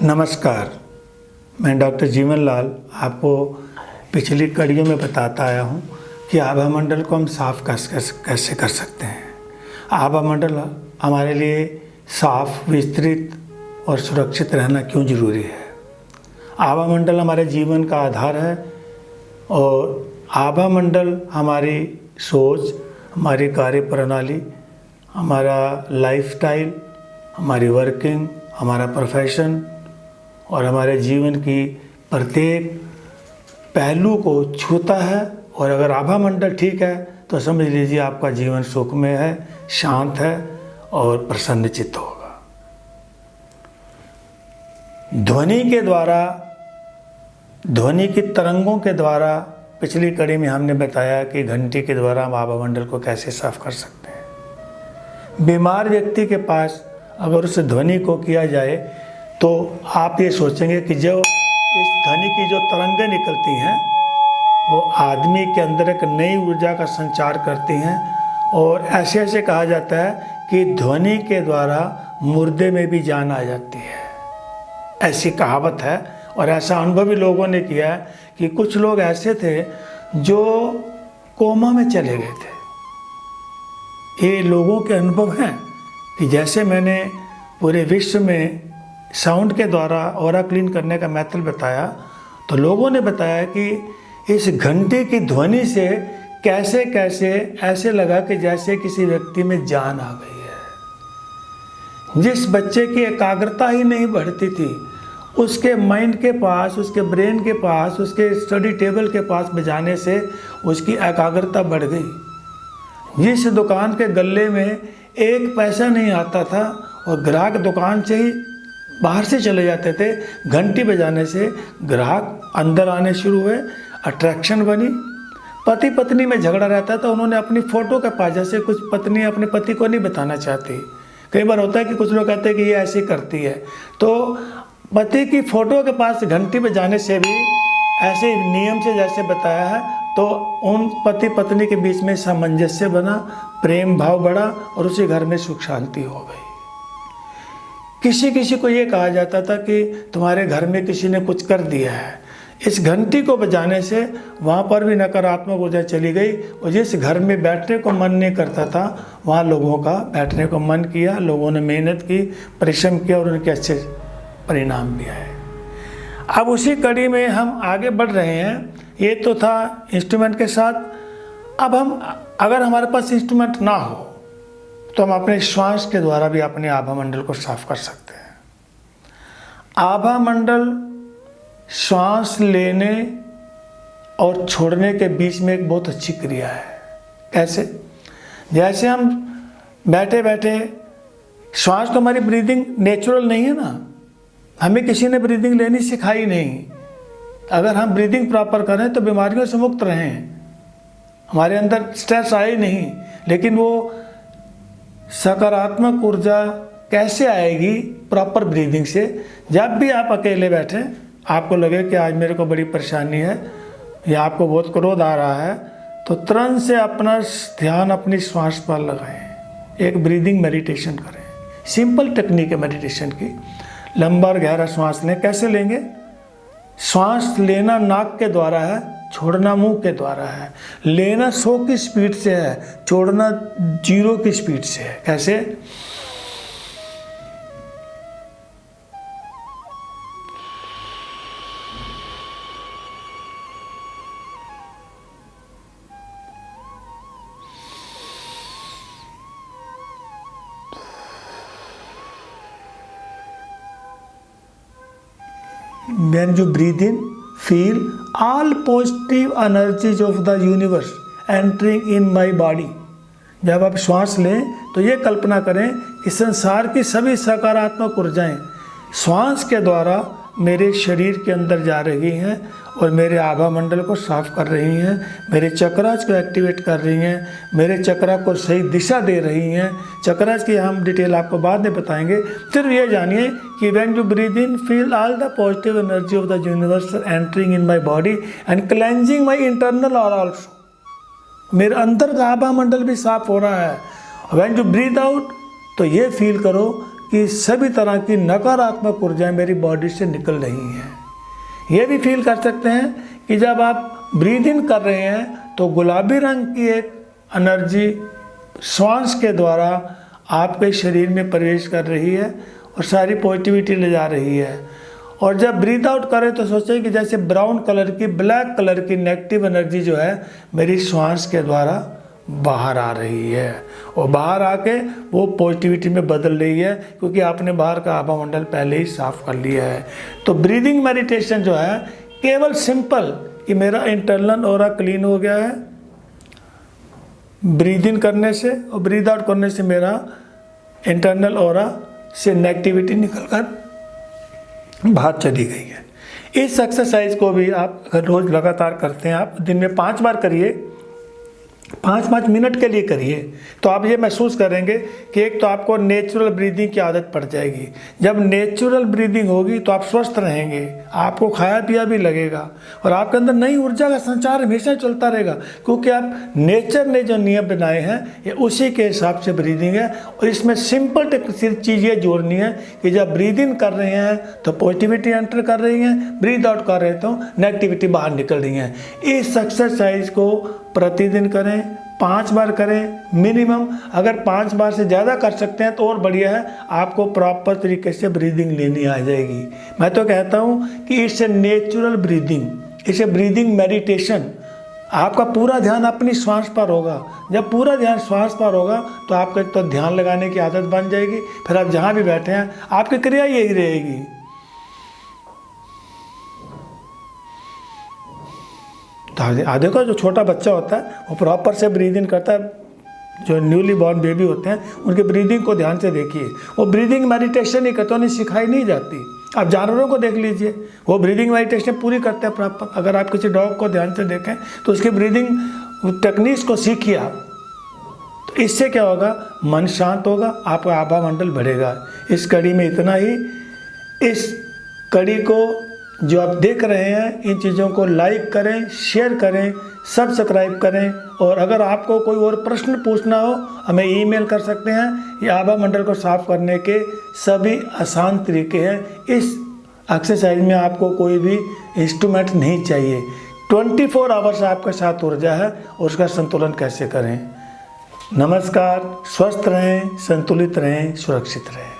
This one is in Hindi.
नमस्कार, मैं डॉक्टर जीवन लाल आपको पिछली कड़ियों में बताता आया हूँ कि आभा मंडल को हम साफ कैसे कर सकते हैं। आभा मंडल हमारे लिए साफ, विस्तृत और सुरक्षित रहना क्यों ज़रूरी है। आभा मंडल हमारे जीवन का आधार है और आभा मंडल हमारी सोच, हमारी कार्य प्रणाली, हमारा लाइफस्टाइल, हमारी वर्किंग, हमारा प्रोफेशन और हमारे जीवन की प्रत्येक पहलू को छूता है। और अगर आभा मंडल ठीक है तो समझ लीजिए आपका जीवन सुखमय है, शांत है और प्रसन्नचित्त होगा। ध्वनि के द्वारा, ध्वनि की तरंगों के द्वारा पिछली कड़ी में हमने बताया कि घंटी के द्वारा हम आभा मंडल को कैसे साफ कर सकते हैं। बीमार व्यक्ति के पास अगर उस ध्वनि को किया जाए तो आप ये सोचेंगे कि जो इस ध्वनि की जो तरंगें निकलती हैं वो आदमी के अंदर एक नई ऊर्जा का संचार करती हैं। और ऐसे ऐसे कहा जाता है कि ध्वनि के द्वारा मुर्दे में भी जान आ जाती है, ऐसी कहावत है। और ऐसा अनुभव भी लोगों ने किया है कि कुछ लोग ऐसे थे जो कोमा में चले गए थे। ये लोगों के अनुभव हैं कि जैसे मैंने पूरे विश्व में साउंड के द्वारा ऑरा क्लीन करने का मेथड बताया, तो लोगों ने बताया कि इस घंटे की ध्वनि से कैसे कैसे ऐसे लगा कि जैसे किसी व्यक्ति में जान आ गई है। जिस बच्चे की एकाग्रता ही नहीं बढ़ती थी, उसके माइंड के पास, उसके ब्रेन के पास, उसके स्टडी टेबल के पास बजाने से उसकी एकाग्रता बढ़ गई। जिस दुकान के गल्ले में एक पैसा नहीं आता था और ग्राहक दुकान से ही बाहर से चले जाते थे, घंटी बजाने से ग्राहक अंदर आने शुरू हुए, अट्रैक्शन बनी। पति पत्नी में झगड़ा रहता था, उन्होंने अपनी फ़ोटो के पास, जैसे कुछ पत्नी अपने पति को नहीं बताना चाहती। कई बार होता है कि कुछ लोग कहते हैं कि ये ऐसी करती है, तो पति की फ़ोटो के पास घंटी बजाने से भी ऐसे नियम से जैसे बताया है, तो उन पति पत्नी के बीच में सामंजस्य बना, प्रेम भाव बढ़ा और उसी घर में सुख शांति हो गई। किसी किसी को ये कहा जाता था कि तुम्हारे घर में किसी ने कुछ कर दिया है। इस घंटी को बजाने से वहाँ पर भी नकारात्मक ऊर्जा चली गई और जिस घर में बैठने को मन नहीं करता था वहाँ लोगों का बैठने को मन किया, लोगों ने मेहनत की, परिश्रम किया और उनके अच्छे परिणाम भी आए। अब उसी कड़ी में हम आगे बढ़ रहे हैं। ये तो था इंस्ट्रूमेंट के साथ। अब हम, अगर हमारे पास इंस्ट्रूमेंट ना हो तो हम अपने श्वास के द्वारा भी अपने आभा मंडल को साफ कर सकते हैं। आभा मंडल श्वास लेने और छोड़ने के बीच में एक बहुत अच्छी क्रिया है। कैसे? जैसे हम बैठे बैठे, श्वास तो हमारी ब्रीदिंग नेचुरल नहीं है ना, हमें किसी ने ब्रीदिंग लेनी सिखाई नहीं। अगर हम ब्रीदिंग प्रॉपर करें तो बीमारियों से मुक्त रहें, हमारे अंदर स्ट्रेस आए नहीं। लेकिन वो सकारात्मक ऊर्जा कैसे आएगी? प्रॉपर ब्रीदिंग से। जब भी आप अकेले बैठें, आपको लगे कि आज मेरे को बड़ी परेशानी है या आपको बहुत क्रोध आ रहा है, तो तुरंत से अपना ध्यान अपनी श्वास पर लगाएं, एक ब्रीदिंग मेडिटेशन करें। सिंपल टेक्निक है मेडिटेशन की। लंबा और गहरा श्वास लें। कैसे लेंगे? श्वास लेना नाक के द्वारा है, छोड़ना मुंह के द्वारा है। लेना 100 की स्पीड से है, छोड़ना 0 की स्पीड से है। कैसे? When you breathe in, feel all positive energies of the universe entering in my body. जब आप श्वास लें तो ये कल्पना करें कि संसार की सभी सकारात्मक ऊर्जाएं श्वास के द्वारा मेरे शरीर के अंदर जा रही हैं और मेरे आभा मंडल को साफ कर रही हैं, मेरे चक्रास को एक्टिवेट कर रही हैं, मेरे चक्रा को सही दिशा दे रही हैं। चक्रास की हम डिटेल आपको बाद में बताएंगे। सिर्फ ये जानिए कि when you breathe in, feel all the positive energy of the universe entering in my body and cleansing my internal और ऑल्सो। मेरे अंदर का आभा मंडल भी साफ हो रहा है। व्हेन यू ब्रीथ आउट तो ये फील करो कि सभी तरह की नकारात्मक ऊर्जाएं मेरी बॉडी से निकल रही हैं। ये भी फील कर सकते हैं कि जब आप ब्रीद इन कर रहे हैं तो गुलाबी रंग की एक एनर्जी श्वास के द्वारा आपके शरीर में प्रवेश कर रही है और सारी पॉजिटिविटी ले जा रही है। और जब ब्रीथ आउट करें तो सोचें कि जैसे ब्राउन कलर की, ब्लैक कलर की नेगेटिव एनर्जी जो है मेरी श्वास के द्वारा बाहर आ रही है और बाहर आके वो पॉजिटिविटी में बदल रही है, क्योंकि आपने बाहर का आभा मंडल पहले ही साफ कर लिया है। तो ब्रीदिंग मेडिटेशन जो है केवल सिंपल कि मेरा इंटरनल ऑरा क्लीन हो गया है ब्रीद इन करने से, और ब्रीद आउट करने से मेरा इंटरनल ऑरा से नेगेटिविटी निकलकर बाहर चली गई है। इस एक्सरसाइज को भी आप अगर रोज़ लगातार करते हैं, आप दिन में 5 बार करिए, 5-5 मिनट के लिए करिए, तो आप ये महसूस करेंगे कि एक तो आपको नेचुरल ब्रीदिंग की आदत पड़ जाएगी। जब नेचुरल ब्रीदिंग होगी तो आप स्वस्थ रहेंगे, आपको खाया पिया भी लगेगा और आपके अंदर नई ऊर्जा का संचार हमेशा चलता रहेगा, क्योंकि आप नेचर ने जो नियम बनाए हैं ये उसी के हिसाब से ब्रीदिंग है। और इसमें सिंपल चीज़ ये जोड़नी है कि जब ब्रीद इन कर रहे हैं तो पॉजिटिविटी एंटर कर रही है, ब्रीद आउट कर रहे तो नेगेटिविटी बाहर निकल रही है। इस एक्सरसाइज को प्रतिदिन करें, 5 बार करें मिनिमम। अगर 5 बार से ज़्यादा कर सकते हैं तो और बढ़िया है, आपको प्रॉपर तरीके से ब्रीदिंग लेनी आ जाएगी। मैं तो कहता हूँ कि इससे नेचुरल ब्रीदिंग, इसे ब्रीदिंग मेडिटेशन, आपका पूरा ध्यान अपनी श्वास पर होगा। जब पूरा ध्यान श्वास पर होगा तो आपका तो ध्यान लगाने की आदत बन जाएगी, फिर आप जहाँ भी बैठे हैं आपकी क्रिया यही रहेगी। देखो जो छोटा बच्चा होता है वो प्रॉपर से ब्रीद इन करता है, जो न्यूली बॉर्न बेबी होते हैं उनके ब्रीदिंग को ध्यान से देखिए, वो ब्रीदिंग मेडिटेशन ही करते हैं, उन्हें सिखाई नहीं जाती। आप जानवरों को देख लीजिए, वो ब्रीदिंग मेडिटेशन पूरी करते हैं प्रॉपर। अगर आप किसी डॉग को ध्यान से देखें तो उसकी ब्रीदिंग टेक्निक्स को सीखिए आप, तो इससे क्या होगा, मन शांत होगा, आपका आभा मंडल बढ़ेगा। इस कड़ी में इतना ही। इस कड़ी को जो आप देख रहे हैं, इन चीज़ों को लाइक करें, शेयर करें, सब्सक्राइब करें। और अगर आपको कोई और प्रश्न पूछना हो हमें ईमेल कर सकते हैं। ये आभा मंडल को साफ करने के सभी आसान तरीके हैं। इस एक्सरसाइज में आपको कोई भी इंस्ट्रूमेंट नहीं चाहिए, 24 आवर्स आपके साथ ऊर्जा है और उसका संतुलन कैसे करें। नमस्कार, स्वस्थ रहें, संतुलित रहें, सुरक्षित रहें।